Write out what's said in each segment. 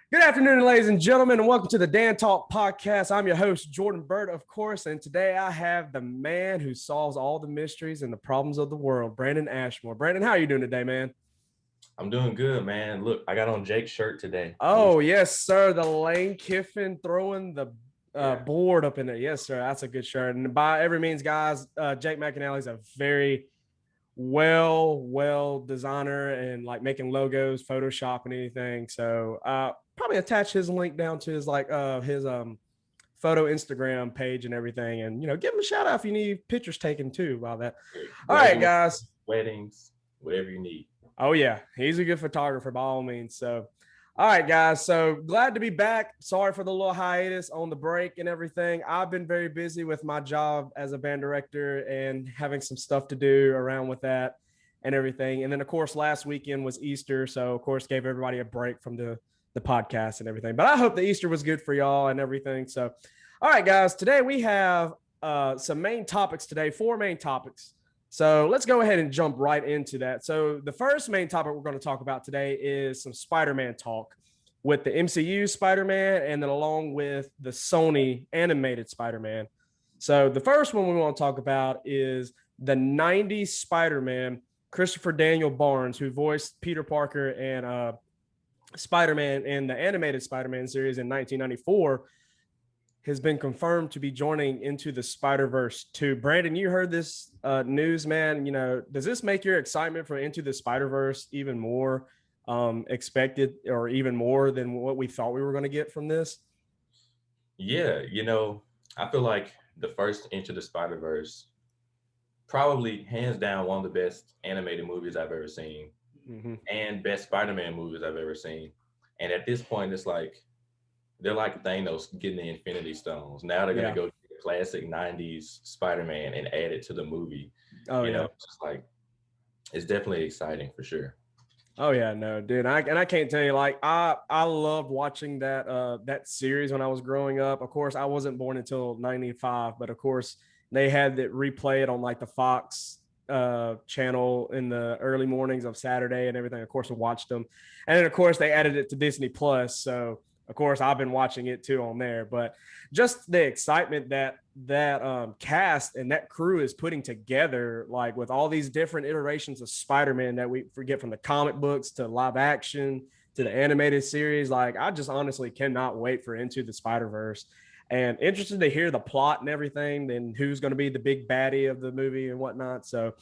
Good afternoon, ladies and gentlemen, and welcome to the Dan Talk Podcast. I'm your host, Jordan Burt, of course, and today I have the man who solves all the mysteries and the problems of the world, Brandon Ashmore. Brandon, how are you doing today, man? I'm doing good, man. Look, I got on Jake's shirt today. Oh, yes, sir. The Lane Kiffin throwing the Yeah. board up in there. Yes, sir. That's a good shirt. And by every means, guys, Jake McAnally's a very well designer and like making logos, Photoshop and anything. So probably attach his link down to his his photo Instagram page and everything. And give him a shout out if you need pictures taken too about that. All right, guys. Weddings, whatever you need. Oh yeah, he's a good photographer by all means. So all right, guys. So glad to be back. Sorry for the little hiatus on the break and everything. I've been very busy with my job as a band director and having some stuff to do around with that and everything. And then, of course, last weekend was Easter. So, of course, gave everybody a break from the podcast and everything. But I hope the Easter was good for y'all and everything. So, all right, guys. Today we have some main topics today, 4 main topics. So let's go ahead and jump right into that. So the first main topic we're going to talk about today is some Spider-Man talk with the MCU Spider-Man and then along with the Sony animated Spider-Man. So the first one we want to talk about is the 90s Spider-Man, Christopher Daniel Barnes, who voiced Peter Parker and Spider-Man in the animated Spider-Man series in 1994. Has been confirmed to be joining Into the Spider-Verse 2. Brandon, you heard this news, man. Does this make your excitement for Into the Spider-Verse even more expected or even more than what we thought we were going to get from this? Yeah, I feel like the first Into the Spider-Verse, probably hands down one of the best animated movies I've ever seen, and best Spider-Man movies I've ever seen. And at this point, it's like, they're like Thanos getting the Infinity Stones. Now they're going to go to the classic 90s Spider-Man and add it to the movie. It's just like, it's definitely exciting for sure. Oh yeah, no, dude. I can't tell you, like, I loved watching that series when I was growing up. Of course, I wasn't born until 95, but of course they had it replayed on like the Fox channel in the early mornings of Saturday and everything. Of course, I watched them. And then of course they added it to Disney Plus. So of course, I've been watching it too on there, but just the excitement that cast and that crew is putting together, like with all these different iterations of Spider-Man that we forget from the comic books to live action to the animated series. Like, I just honestly cannot wait for Into the Spider-Verse. And interested to hear the plot and everything and who's going to be the big baddie of the movie and whatnot. So,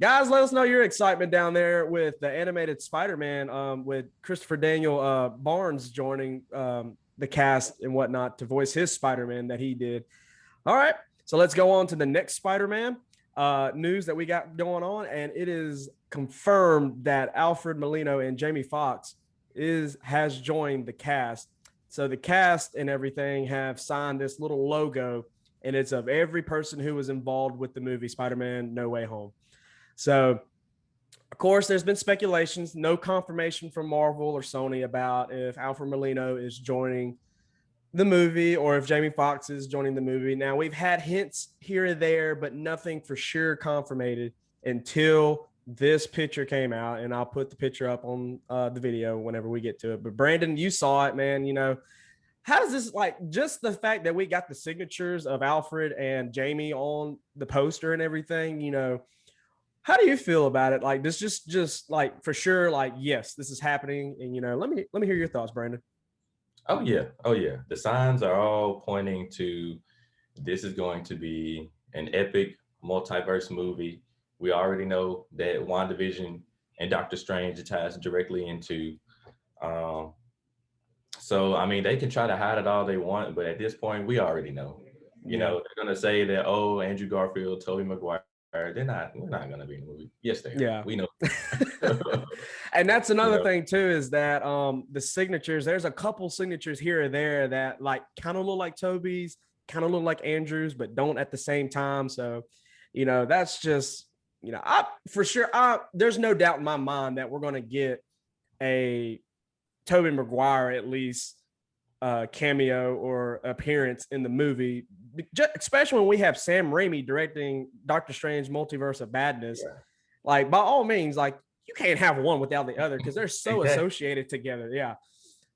guys, let us know your excitement down there with the animated Spider-Man with Christopher Daniel Barnes joining the cast and whatnot to voice his Spider-Man that he did. All right, so let's go on to the next Spider-Man news that we got going on. And it is confirmed that Alfred Molina and Jamie Foxx has joined the cast. So the cast and everything have signed this little logo, and it's of every person who was involved with the movie Spider-Man No Way Home. So, of course, there's been speculations, no confirmation from Marvel or Sony about if Alfred Molina is joining the movie or if Jamie Foxx is joining the movie. Now, we've had hints here and there, but nothing for sure confirmed until this picture came out, and I'll put the picture up on the video whenever we get to it. But Brandon, you saw it, man. How does this, like, just the fact that we got the signatures of Alfred and Jamie on the poster and everything, how do you feel about it? Like, this just like for sure, like, yes, this is happening. And let me hear your thoughts, Brandon. Oh yeah. The signs are all pointing to this is going to be an epic multiverse movie. We already know that WandaVision and Doctor Strange ties directly into. So, I mean, they can try to hide it all they want, but at this point, we already know. They're going to say that, oh, Andrew Garfield, Tobey Maguire, they're not going to be in the movie. Yes, they are. Yeah. We know. And that's another thing, too, is that the signatures, there's a couple signatures here or there that, like, kind of look like Tobey's, kind of look like Andrew's, but don't at the same time. So, that's just, for sure, there's no doubt in my mind that we're going to get a Tobey Maguire at least cameo or appearance in the movie, especially when we have Sam Raimi directing Doctor Strange Multiverse of Madness. Yeah. Like, by all means, like, you can't have one without the other because they're so associated together. Yeah.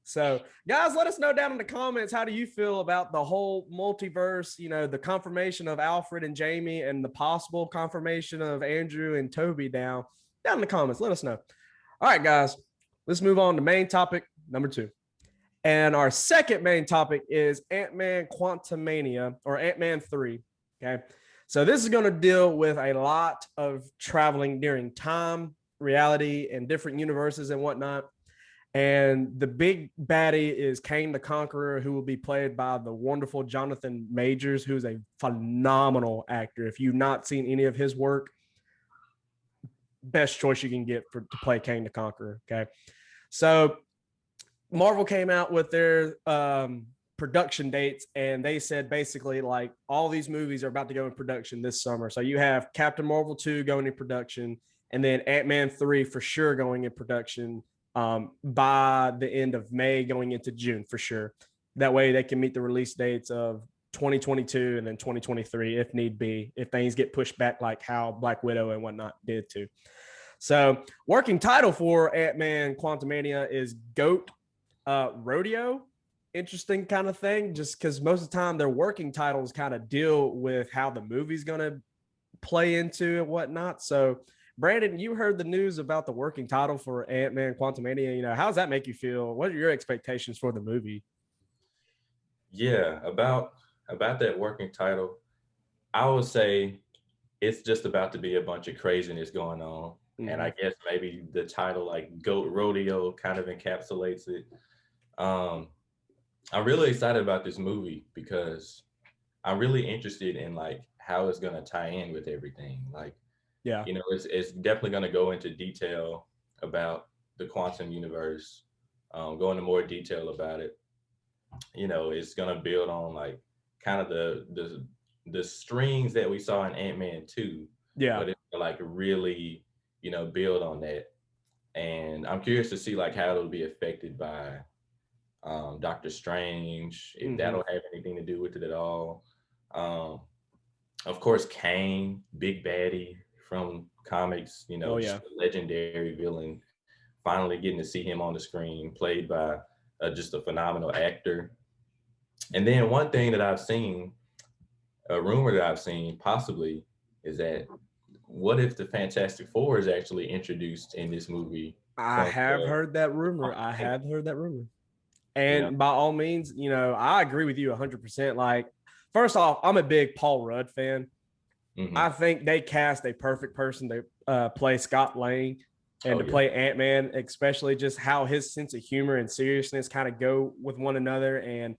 So, guys, let us know down in the comments, how do you feel about the whole multiverse, you know, the confirmation of Alfred and Jamie and the possible confirmation of Andrew and Toby down in the comments. Let us know. All right, guys, let's move on to main topic number 2. And our second main topic is AntMan Quantumania, or AntMan 3. Okay. So this is going to deal with a lot of traveling during time, reality, and different universes and whatnot. And the big baddie is Kang the Conqueror, who will be played by the wonderful Jonathan Majors, who's a phenomenal actor. If you've not seen any of his work, best choice you can get to play Kang the Conqueror. Okay. So Marvel came out with their production dates, and they said basically like all these movies are about to go in production this summer. So you have Captain Marvel 2 going in production, and then Ant-Man 3 for sure going in production by the end of May, going into June for sure. That way they can meet the release dates of 2022 and then 2023 if need be, if things get pushed back like how Black Widow and whatnot did too. So working title for Ant-Man Quantumania is GOAT Rodeo. Interesting kind of thing, just because most of the time their working titles kind of deal with how the movie's going to play into and whatnot. So Brandon, you heard the news about the working title for Ant-Man Quantumania. You know, how does that make you feel? What are your expectations for the movie? Yeah, about that working title, I would say it's just about to be a bunch of craziness going on. Mm-hmm. And I guess maybe the title, like GOAT Rodeo, kind of encapsulates it. I'm really excited about this movie because I'm really interested in like how it's gonna tie in with everything. Like, yeah, you know, it's definitely gonna go into detail about the quantum universe, go into more detail about it. You know, it's gonna build on like kind of the strings that we saw in Ant-Man 2. Yeah. But it's like really, you know, build on that. And I'm curious to see like how it'll be affected by Doctor Strange, if that'll have anything to do with it at all. Of course, Kang, big baddie from comics, you know, just a legendary villain. Finally getting to see him on the screen, played by just a phenomenal actor. And then one thing that I've seen, a rumor that I've seen possibly, is that what if the Fantastic Four is actually introduced in this movie? I have heard that rumor. And by all means, you know, I agree with you 100%. Like, first off, I'm a big Paul Rudd fan. Mm-hmm. I think they cast a perfect person to play Scott Lang and to play Ant-Man, especially just how his sense of humor and seriousness kind of go with one another, and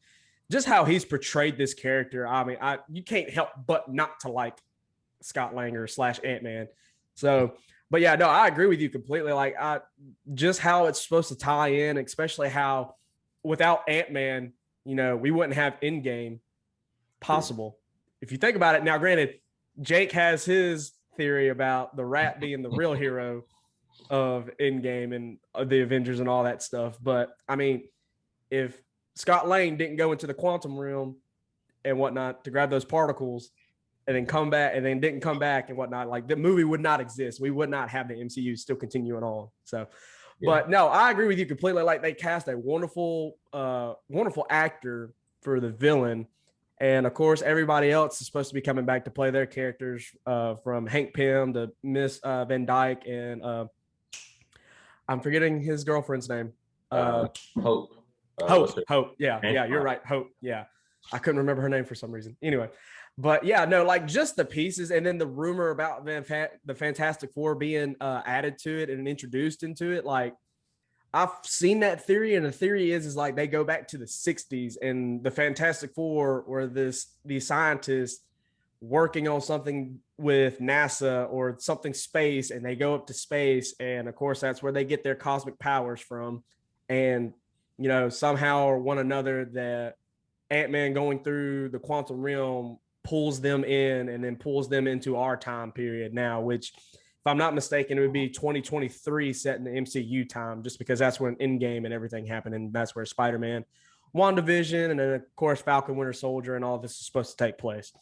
just how he's portrayed this character. I mean, you can't help but not to like Scott Lang / Ant-Man. So, but yeah, no, I agree with you completely. Like, just how it's supposed to tie in, especially how without Ant-Man, you know, we wouldn't have Endgame possible. If you think about it now, granted, Jake has his theory about the Rat being the real hero of Endgame and the Avengers and all that stuff. But I mean, if Scott Lang didn't go into the quantum realm and whatnot to grab those particles and then come back and then didn't come back and whatnot, like the movie would not exist. We would not have the MCU still continuing on. So, but no, I agree with you completely. Like, they cast a wonderful actor for the villain. And of course, everybody else is supposed to be coming back to play their characters, from Hank Pym to Miss Van Dyke, and I'm forgetting his girlfriend's name. Hope. Hope. Yeah, you're right. Hope. Yeah, I couldn't remember her name for some reason. Anyway, but yeah, no, like just the pieces, and then the rumor about the Fantastic Four being added to it and introduced into it. Like, I've seen that theory, and the theory is like they go back to the 60s, and the Fantastic Four were these scientists working on something with NASA or something space, and they go up to space, and of course that's where they get their cosmic powers from. And you know, somehow or one another, that Ant-Man going through the quantum realm pulls them in and then pulls them into our time period now, which, if I'm not mistaken, it would be 2023 set in the MCU time, just because that's when Endgame and everything happened. And that's where SpiderMan, WandaVision, and then of course FalconWinter Soldier and all this is supposed to take place.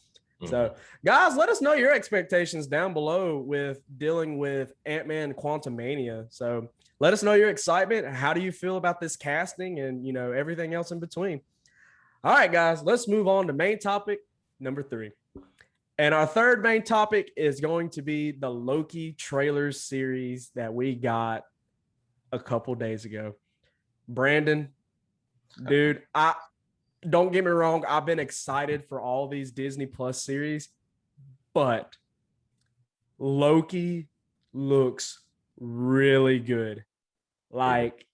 So, guys, let us know your expectations down below with dealing with AntMan Quantumania. So, let us know your excitement. How do you feel about this casting and, you know, everything else in between? All right, guys, let's move on to main topic number 3. And our third main topic is going to be the Loki trailers series that we got a couple days ago. Brandon, dude, I don't get me wrong, I've been excited for all these Disney Plus series, but Loki looks really good. Like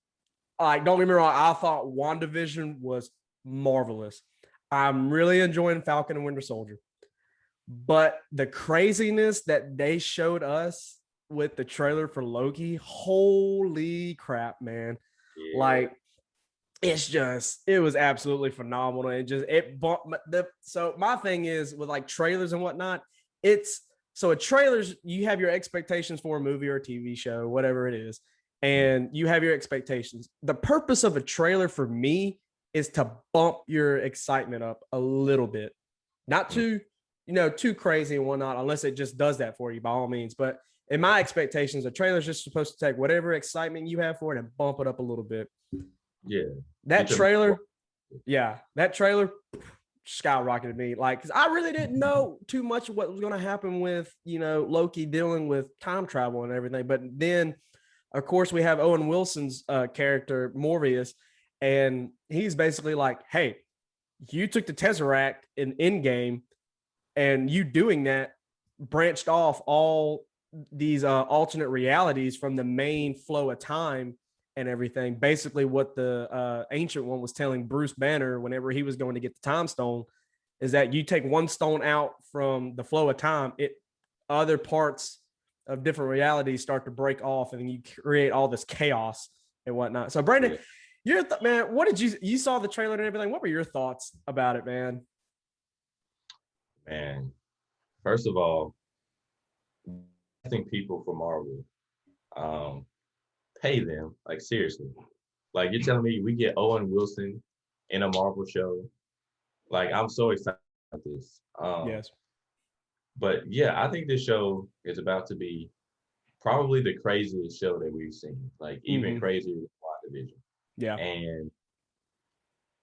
don't get me wrong, I thought WandaVision was marvelous. I'm really enjoying Falcon and Winter Soldier. But the craziness that they showed us with the trailer for Loki, holy crap, man. Yeah. Like, it was absolutely phenomenal. So my thing is with like trailers and whatnot, a trailers, you have your expectations for a movie or a TV show, whatever it is, and you have your expectations. The purpose of a trailer for me is to bump your excitement up a little bit, not too crazy and whatnot, unless it just does that for you by all means. But in my expectations, a trailer is just supposed to take whatever excitement you have for it and bump it up a little bit. Yeah. That trailer skyrocketed me. Like, because I really didn't know too much of what was going to happen with, Loki dealing with time travel and everything. But then, of course, we have Owen Wilson's character, Morbius, and he's basically like, hey, you took the Tesseract in Endgame, and you doing that branched off all these alternate realities from the main flow of time and everything. Basically what the Ancient One was telling Bruce Banner whenever he was going to get the time stone is that you take one stone out from the flow of time, other parts of different realities start to break off, and you create all this chaos and whatnot. So Brandon, man, what did you saw the trailer and everything? What were your thoughts about it, man? Man, first of all, I think people for Marvel, pay them, like, seriously. Like, you're telling me we get Owen Wilson in a Marvel show? Like, I'm so excited about this. Yes. But yeah, I think this show is about to be probably the craziest show that we've seen. Like, even crazier than WandaVision. Yeah. And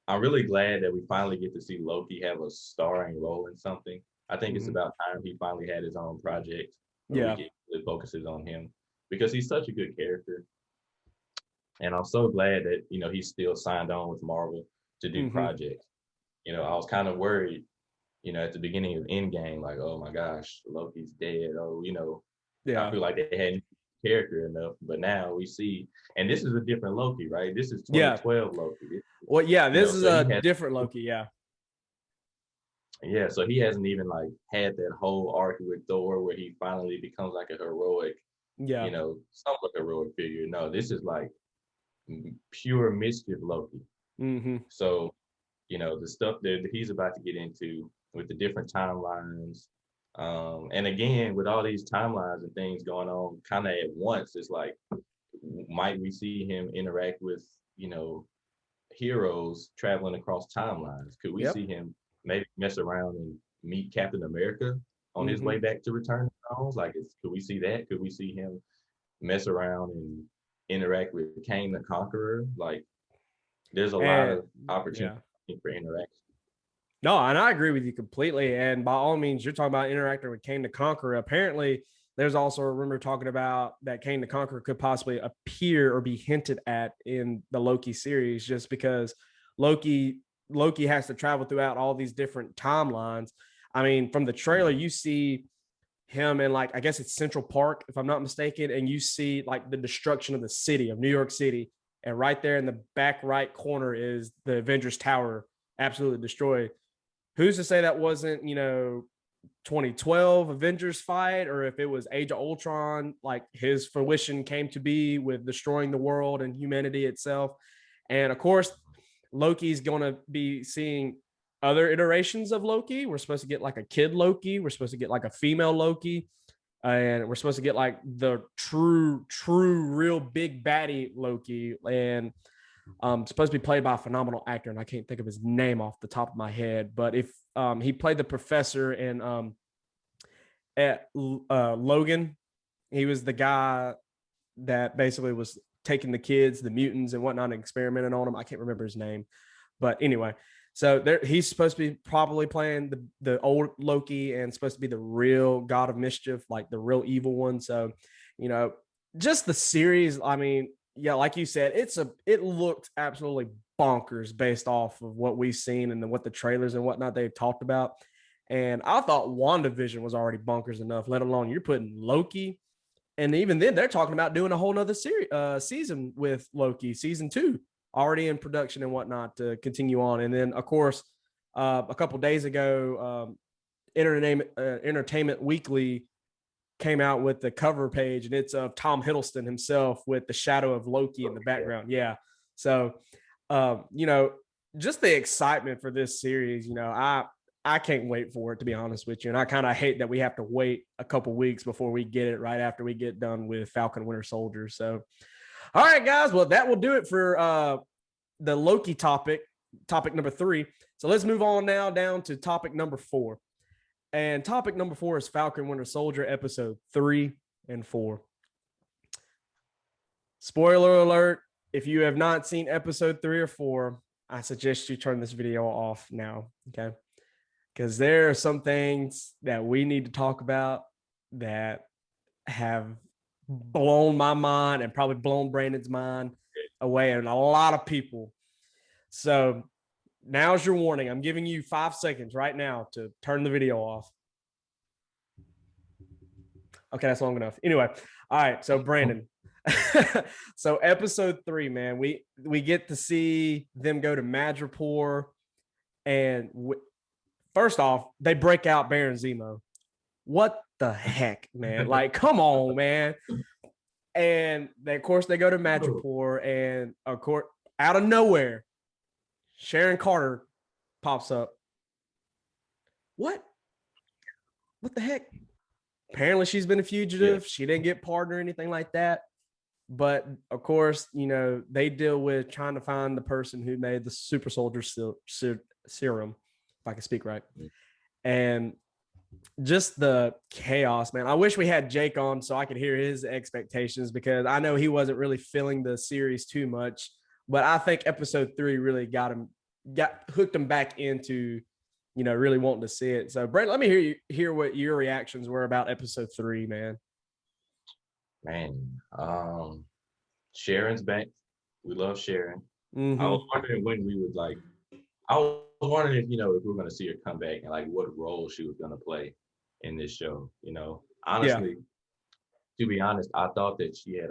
I'm really glad that we finally get to see Loki have a starring role in something. I think it's about time he finally had his own project. Yeah. It focuses on him because he's such a good character. And I'm so glad that, he's still signed on with Marvel to do projects. I was kind of worried, at the beginning of Endgame, like, oh my gosh, Loki's dead. Oh, I feel like they hadn't character enough, but now we see, and this is a different Loki, right? This is 2012 Loki. This is a different Loki. Yeah, so he hasn't even like had that whole arc with Thor where he finally becomes like a heroic, somewhat heroic figure. No, this is like pure mischief Loki. So, the stuff that he's about to get into with the different timelines, and again, with all these timelines and things going on kind of at once, it's like, might we see him interact with, heroes traveling across timelines? Could we see him maybe mess around and meet Captain America on his way back to Return of the Jones? Like, could we see that? Could we see him mess around and interact with Kang the Conqueror? Like, there's a lot of opportunity for interaction. No, and I agree with you completely. And by all means, you're talking about interacting with Kang the Conqueror. Apparently, there's also a rumor talking about that Kang the Conqueror could possibly appear or be hinted at in the Loki series, just because Loki has to travel throughout all these different timelines. I mean, from the trailer, you see him in, like, I guess it's Central Park, if I'm not mistaken, and you see like the destruction of the city of New York City. And right there in the back right corner is the Avengers Tower, absolutely destroyed. Who's to say that wasn't, 2012 Avengers fight, or if it was Age of Ultron, like his fruition came to be with destroying the world and humanity itself. And of course, Loki's going to be seeing other iterations of Loki. We're supposed to get like a kid Loki. We're supposed to get like a female Loki. And we're supposed to get like the true, real big baddie Loki. And Supposed to be played by a phenomenal actor, and I can't think of his name off the top of my head. But if he played the professor in at Logan, he was the guy that basically was taking the kids, the mutants and whatnot, and experimenting on them. I can't remember his name, but anyway, so there, he's supposed to be probably playing the old Loki and supposed to be the real God of Mischief, like the real evil one. So, just the series. I mean, yeah, like you said, it looked absolutely bonkers based off of what we've seen and what the trailers and whatnot they've talked about. And I thought WandaVision was already bonkers enough, let alone you're putting Loki. And even then, they're talking about doing a whole nother season with Loki, season 2, already in production and whatnot to continue on. And then, of course, a couple days ago, Entertainment Weekly came out with the cover page, and it's of Tom Hiddleston himself with the shadow of Loki in the background. Yeah. So, just the excitement for this series, I can't wait for it, to be honest with you. And I kind of hate that we have to wait a couple weeks before we get it right after we get done with Falcon Winter Soldier. So, all right, guys. Well, that will do it for the Loki topic number 3. So let's move on now down to topic number 4. And topic number 4 is Falcon Winter Soldier episode 3 and 4. Spoiler alert. If you have not seen episode 3 or 4, I suggest you turn this video off now. Okay. Because there are some things that we need to talk about that have blown my mind and probably blown Brandon's mind away, and a lot of people. So now's your warning. I'm giving you 5 seconds right now to turn the video off. Okay, that's long enough. Anyway, all right. So Brandon, so episode 3, man, we get to see them go to Madripoor, and first off, they break out Baron Zemo. What the heck, man? Like, come on, man. And of course, they go to Madripoor, and of course, out of nowhere, Sharon Carter pops up. What the heck? Apparently, she's been a fugitive. Yeah. She didn't get pardoned or anything like that. But of course, they deal with trying to find the person who made the super soldier serum, if I can speak right. And just the chaos, man. I wish we had Jake on so I could hear his expectations, because I know he wasn't really feeling the series too much. But I think episode 3 really hooked him back into, really wanting to see it. So, Brent, let me hear what your reactions were about episode 3, man. Man, Sharon's back. We love Sharon. Mm-hmm. I was wondering when we would I was wondering if we were going to see her come back and what role she was going to play in this show. Honestly, to be honest, I thought that she had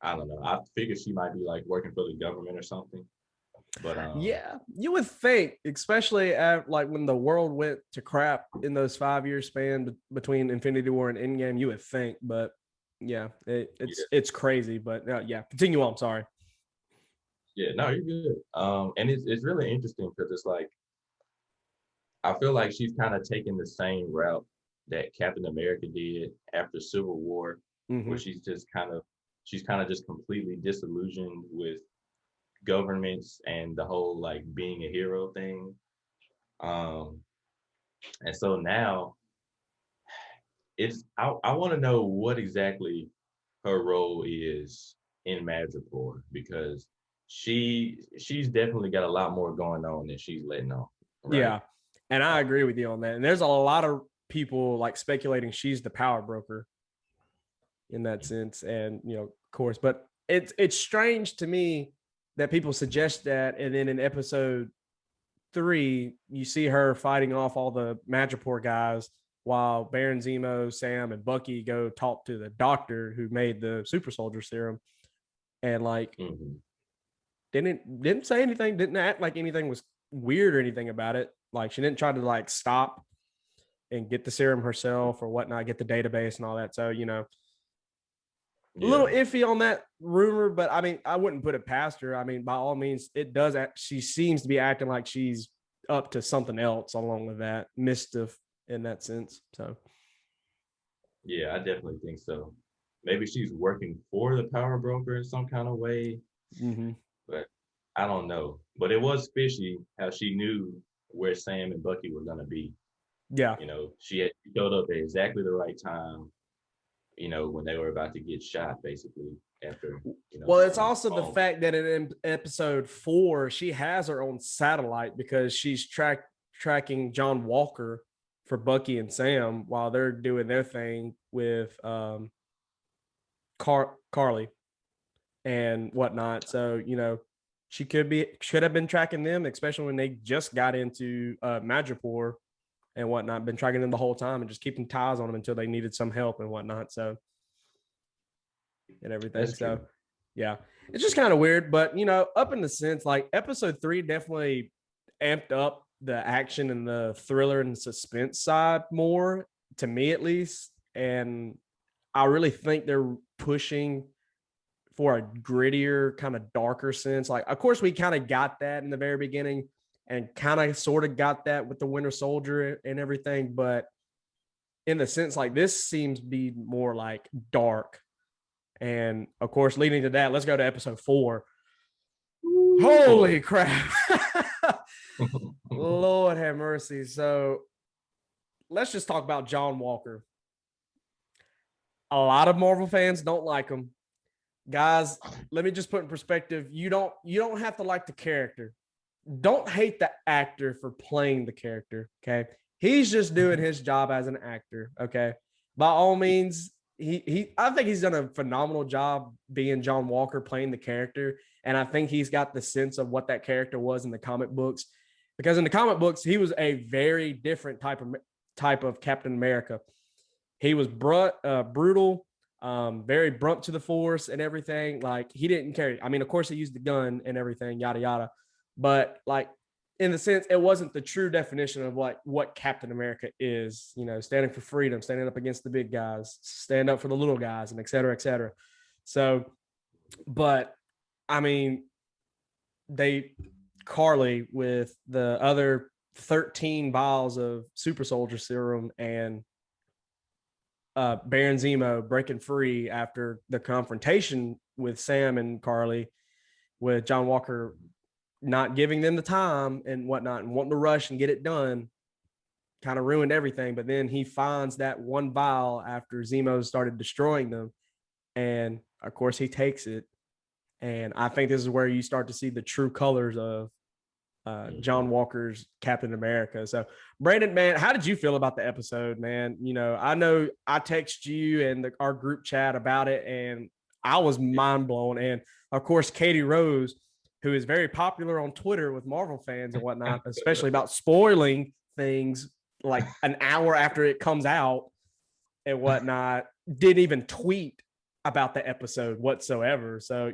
I don't know. I figured she might be working for the government or something. But yeah, you would think, especially at when the world went to crap in those 5-year span between Infinity War and Endgame, you would think. But yeah, it's crazy. But yeah, continue on. Sorry. Yeah, no, you're good. And it's really interesting because it's I feel like she's kind of taking the same route that Captain America did after Civil War, where she's kind of just completely disillusioned with governments and the whole being a hero thing. And so now I want to know what exactly her role is in Madripoor, because she's definitely got a lot more going on than she's letting on. Right? Yeah. And I agree with you on that. And there's a lot of people speculating she's the power broker in that sense. And, of course, but it's strange to me that people suggest that. And then in episode 3, you see her fighting off all the Madripoor guys while Baron Zemo, Sam, and Bucky go talk to the doctor who made the super soldier serum. And didn't say anything, didn't act like anything was weird or anything about it. She didn't try to stop and get the serum herself or whatnot, get the database and all that. So, a little iffy on that rumor, but I mean, I wouldn't put it past her. I mean, by all means, it does. She seems to be acting like she's up to something else along with that mischief in that sense. So, yeah, I definitely think so. Maybe she's working for the power broker in some kind of way. But I don't know. But it was fishy how she knew where Sam and Bucky were gonna be. Yeah. She showed up at exactly the right time, when they were about to get shot, basically, after, Well, it's also the fact that in episode 4, she has her own satellite because she's tracking John Walker for Bucky and Sam while they're doing their thing with Carly and whatnot. So, she should have been tracking them, especially when they just got into Madripoor and whatnot, been tracking them the whole time and just keeping ties on them until they needed some help and whatnot. So, and everything. That's so, true. yeah, it's just kind of weird, but up in the sense, like episode 3 definitely amped up the action and the thriller and suspense side more, to me at least. And I really think they're pushing for a grittier, kind of darker sense. Like, of course, we kind of got that in the very beginning and kind of sort of got that with the Winter Soldier and everything. But in the sense, like, this seems to be more like dark. And of course, leading to that, let's go to episode 4. Ooh, holy crap. Lord have mercy. So let's just talk about John Walker. A lot of Marvel fans don't like him. Guys, let me just put in perspective. You don't have to like the character. Don't hate the actor for playing the character. Okay. He's just doing his job as an actor. Okay. By all means, I think he's done a phenomenal job being John Walker, playing the character. And I think he's got the sense of what that character was in the comic books, because in the comic books, he was a very different type of Captain America. He was brutal, very blunt to the force and everything. Like, he didn't care. I mean, of course, he used the gun and everything, yada, yada. But like, in the sense, it wasn't the true definition of like what Captain America is, standing for freedom, standing up against the big guys, stand up for the little guys, and et cetera, et cetera. So, but I mean, Carly with the other 13 vials of super soldier serum and Baron Zemo breaking free after the confrontation with Sam and Carly, with John Walker not giving them the time and whatnot and wanting to rush and get it done, kind of ruined everything. But then he finds that one vial after Zemo started destroying them. And of course he takes it. And I think this is where you start to see the true colors of John Walker's Captain America. So, Brandon, man, how did you feel about the episode, man? I know I texted you and our group chat about it, and I was mind blown. And of course, Katie Rose, who is very popular on Twitter with Marvel fans and whatnot, especially about spoiling things like an hour after it comes out and whatnot, didn't even tweet about the episode whatsoever. So,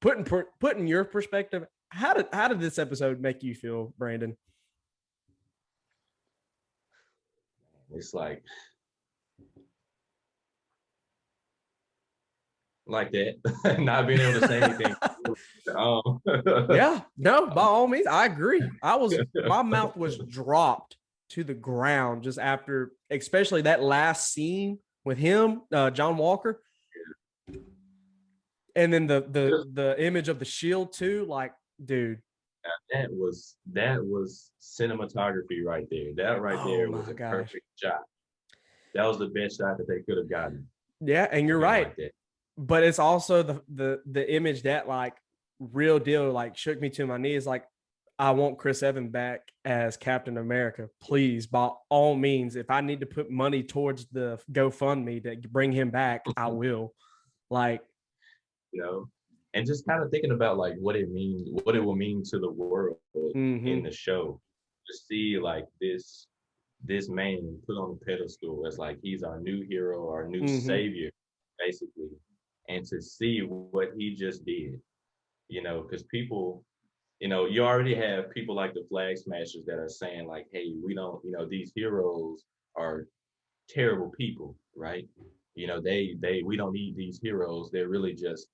putting your perspective, how did this episode make you feel, Brandon? It's like that, not being able to say anything. Yeah, no, by all means, I agree. My mouth was dropped to the ground just after, especially that last scene with him, John Walker, and then the image of the shield too. Like, dude, that was cinematography right there. That right there was a perfect shot. That was the best shot that they could have gotten. Yeah, and you're right. Like, but it's also the image that, like, real deal, like, shook me to my knees. Like, I want Chris Evans back as Captain America, please. By all means, if I need to put money towards the GoFundMe to bring him back, I will. Like, and just kind of thinking about like what it will mean to the world in the show, to see like this man put on the pedestal as like he's our new hero, our new savior, basically, and to see what he just did, because people, you already have people like the Flag Smashers that are saying like, hey, we don't, these heroes are terrible people, right? We don't need these heroes. They're really just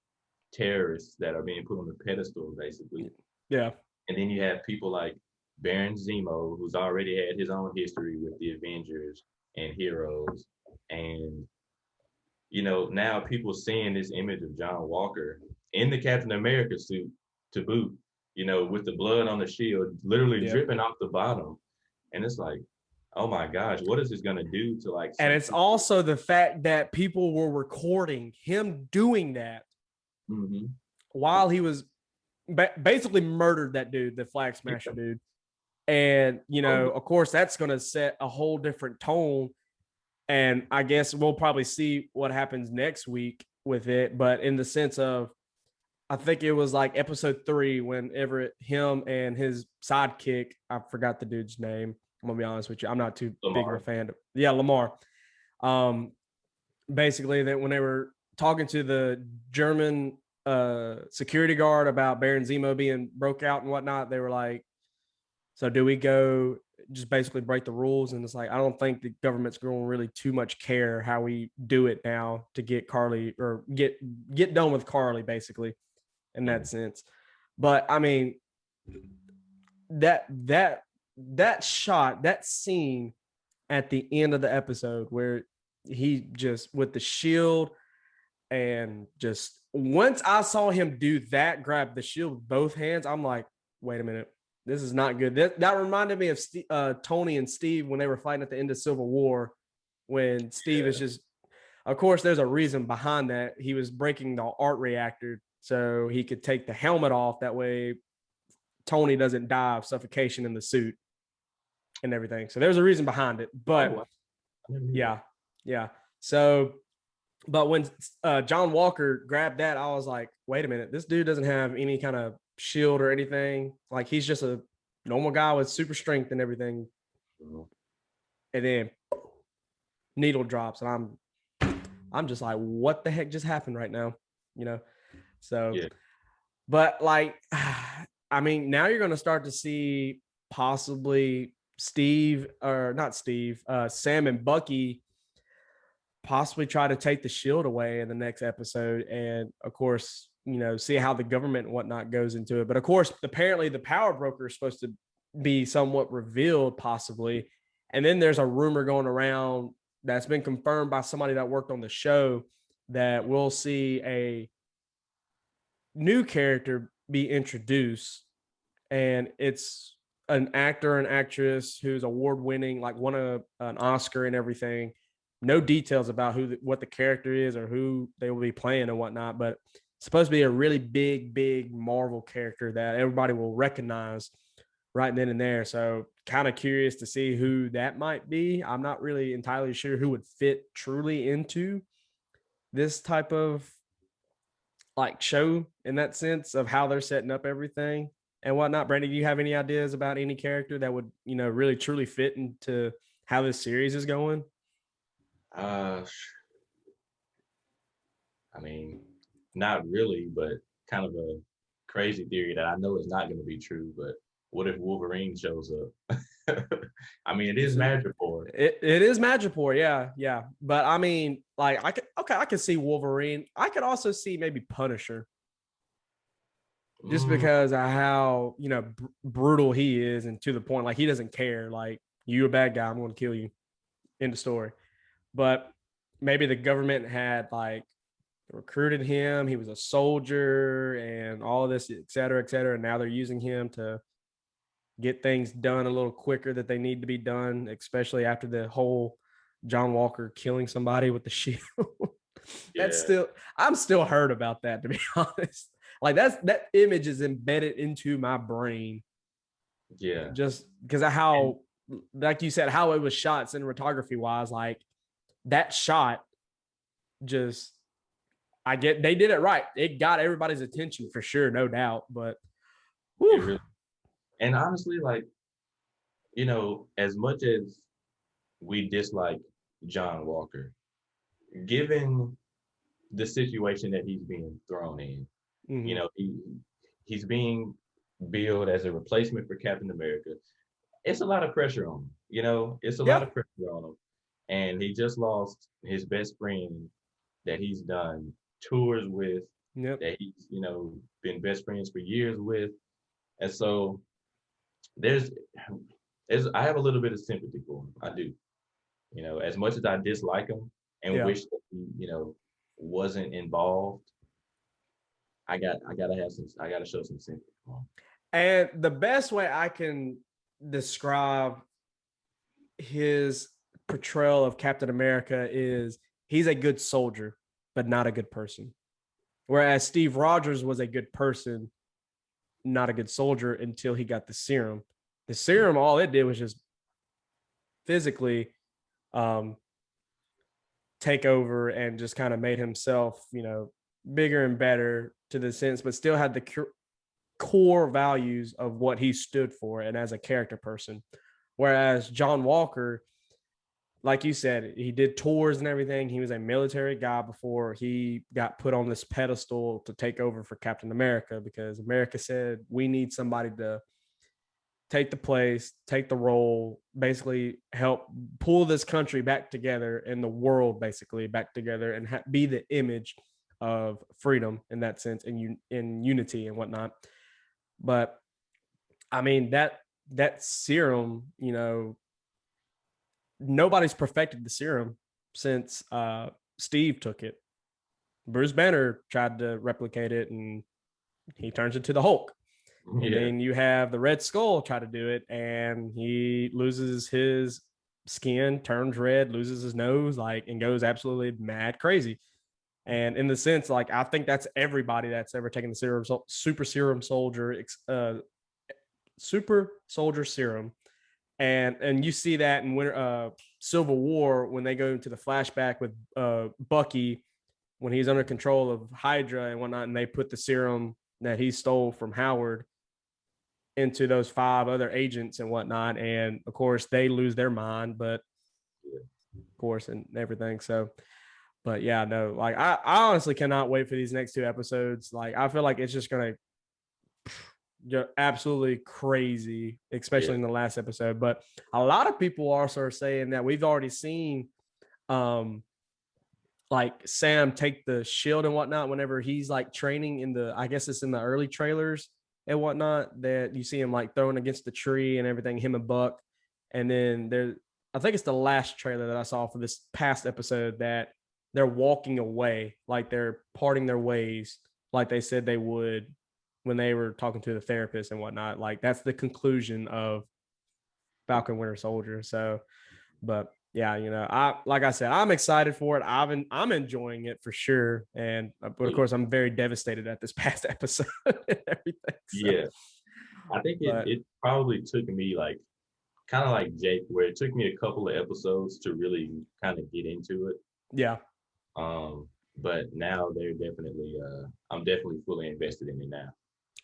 terrorists that are being put on the pedestal, basically. Yeah. And then you have people like Baron Zemo, who's already had his own history with the Avengers and heroes. And, now people seeing this image of John Walker in the Captain America suit to boot, with the blood on the shield literally dripping off the bottom. And it's like, oh my gosh, what is this going to do to like. And it's also the fact that people were recording him doing that while he was basically murdered that dude, the Flag Smasher dude. And, of course, that's going to set a whole different tone. And I guess we'll probably see what happens next week with it. But in the sense of, I think it was like episode 3 whenever him and his sidekick, I forgot the dude's name. I'm going to be honest with you. I'm not too big of a fan of. Yeah, Lamar. Basically, that when they were talking to the German security guard about Baron Zemo being broke out and whatnot, they were like, so do we go just basically break the rules? And it's like, I don't think the government's going to really too much care how we do it now to get Carly or get done with Carly, basically, in that sense. But I mean, that shot, that scene at the end of the episode where he just with the shield and just once I saw him do that, grab the shield with both hands, I'm like, wait a minute. This is not good. That reminded me of Tony and Steve when they were fighting at the end of Civil War, when Steve is just, of course, there's a reason behind that. He was breaking the art reactor so he could take the helmet off. That way Tony doesn't die of suffocation in the suit and everything. So there's a reason behind it. But yeah. So, but when John Walker grabbed that, I was like, wait a minute, this dude doesn't have any kind of shield or anything. Like, he's just a normal guy with super strength and everything. And then needle drops, and I'm just like, what the heck just happened right now? So but like, I mean, now you're going to start to see possibly Sam and Bucky possibly try to take the shield away in the next episode. And of course, see how the government and whatnot goes into it. But of course, apparently the power broker is supposed to be somewhat revealed, possibly. And then there's a rumor going around that's been confirmed by somebody that worked on the show that we'll see a new character be introduced. And it's an actor and actress who's award-winning, like won an Oscar and everything. No details about what the character is or who they will be playing and whatnot, but it's supposed to be a really big Marvel character that everybody will recognize right then and there. So kind of curious to see who that might be. I'm not really entirely sure who would fit truly into this type of like show in that sense of how they're setting up everything and whatnot. Brandon, do you have any ideas about any character that would, really truly fit into how this series is going? I mean, not really, but kind of a crazy theory that I know is not going to be true. But what if Wolverine shows up? I mean, it is Madripoor. It is Madripoor, yeah. But I mean, like, I could see Wolverine. I could also see maybe Punisher, just because of how brutal he is, and to the point, like, he doesn't care. Like, you a bad guy, I'm going to kill you. End of story. But maybe the government had like recruited him. He was a soldier and all of this, et cetera, et cetera. And now they're using him to get things done a little quicker that they need to be done, especially after the whole John Walker killing somebody with the shield. I'm still hurt about that, to be honest. Like, that image is embedded into my brain. Yeah. Just because of how, like you said, how it was shot cinematography wise, like that shot just, they did it right. It got everybody's attention for sure, no doubt. But really, and honestly, like, as much as we dislike John Walker, given the situation that he's being thrown in, he's being billed as a replacement for Captain America. It's a lot of pressure on him. It's a lot of pressure on him. And he just lost his best friend that he's done tours with, that he's, been best friends for years with. And so I have a little bit of sympathy for him. I do. As much as I dislike him and wish that he, wasn't involved, I gotta show some sympathy. And the best way I can describe his portrayal of Captain America is he's a good soldier, but not a good person. Whereas Steve Rogers was a good person, not a good soldier until he got the serum. The serum, all it did was just physically take over and just kind of made himself, bigger and better to the sense, but still had the core values of what he stood for and as a character person. Whereas John Walker, like you said, he did tours and everything. He was a military guy before he got put on this pedestal to take over for Captain America, because America said, we need somebody to take the place, take the role, basically help pull this country back together and the world basically back together and be the image of freedom in that sense, and in unity and whatnot. But I mean, that serum, nobody's perfected the serum since Steve took it. Bruce Banner tried to replicate it and he turns into the Hulk. And then you have the Red Skull try to do it and he loses his skin, turns red, loses his nose, and goes absolutely mad crazy. And in the sense, I think that's everybody that's ever taken the serum, super soldier serum. And you see that in Civil War when they go into the flashback with Bucky when he's under control of Hydra and whatnot, and they put the serum that he stole from Howard into those 5 other agents and whatnot. And of course they lose their mind, but of course, and everything. So, but yeah, no, I honestly cannot wait for these next 2 episodes. I feel like it's just going to absolutely crazy, especially in the last episode. But a lot of people also are saying that we've already seen Sam take the shield and whatnot whenever he's training in I guess it's in the early trailers and whatnot, that you see him throwing against the tree and everything, him and Buck. And then I think it's the last trailer that I saw for this past episode that they're walking away, they're parting their ways, like they said they would when they were talking to the therapist and whatnot. That's the conclusion of Falcon Winter Soldier. So, but yeah, like I said, I'm excited for it. I'm enjoying it for sure. And but of course, I'm very devastated at this past episode and everything. So. Yeah, I think it probably took me kind of like Jake, where it took me a couple of episodes to really kind of get into it. Yeah. But now they're definitely, I'm definitely fully invested in it now.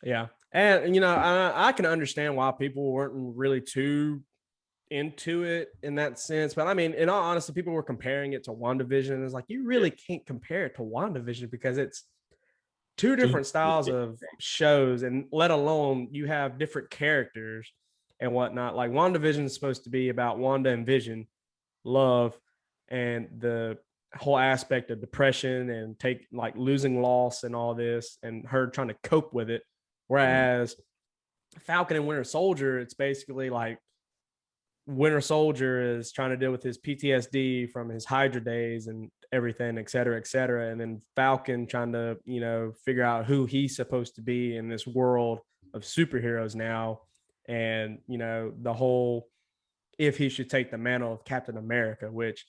Yeah, and I can understand why people weren't really too into it in that sense. But I mean, in all honesty, people were comparing it to WandaVision. It's you really can't compare it to WandaVision because it's 2 different styles of shows, and let alone you have different characters and whatnot. WandaVision is supposed to be about Wanda and Vision, love, and the whole aspect of depression and losing loss and all this, and her trying to cope with it. Whereas Falcon and Winter Soldier, it's basically Winter Soldier is trying to deal with his PTSD from his Hydra days and everything, et cetera, et cetera. And then Falcon trying to, figure out who he's supposed to be in this world of superheroes now. And, the whole, if he should take the mantle of Captain America, which,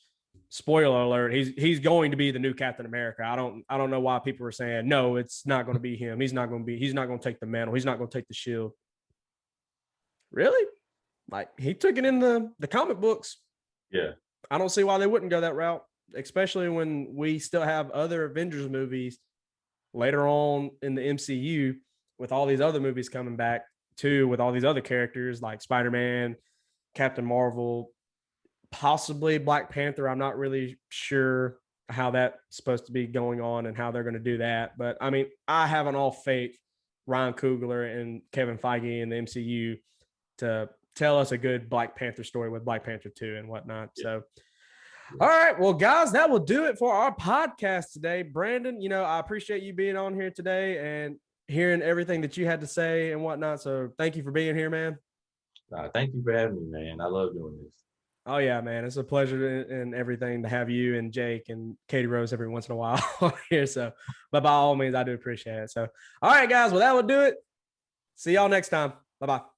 spoiler alert, he's going to be the new Captain America. I don't know why people are saying no, it's not going to be him. He's not going to take the mantle. He's not going to take the shield. Really? He took it in the comic books. Yeah. I don't see why they wouldn't go that route, especially when we still have other Avengers movies later on in the MCU with all these other movies coming back too, with all these other characters like SpiderMan, Captain Marvel, possibly Black Panther. I'm not really sure how that's supposed to be going on and how they're going to do that. But I mean, I have an all faith Ryan Coogler and Kevin Feige in the MCU to tell us a good Black Panther story with Black Panther 2 and whatnot. Yeah. So, all right, well, guys, that will do it for our podcast today. Brandon, I appreciate you being on here today and hearing everything that you had to say and whatnot. So thank you for being here, man. Thank you for having me, man. I love doing this. Oh yeah, man. It's a pleasure and everything to have you and Jake and Katie Rose every once in a while here. So, but by all means, I do appreciate it. So, all right, guys. Well, that will do it. See y'all next time. Bye-bye.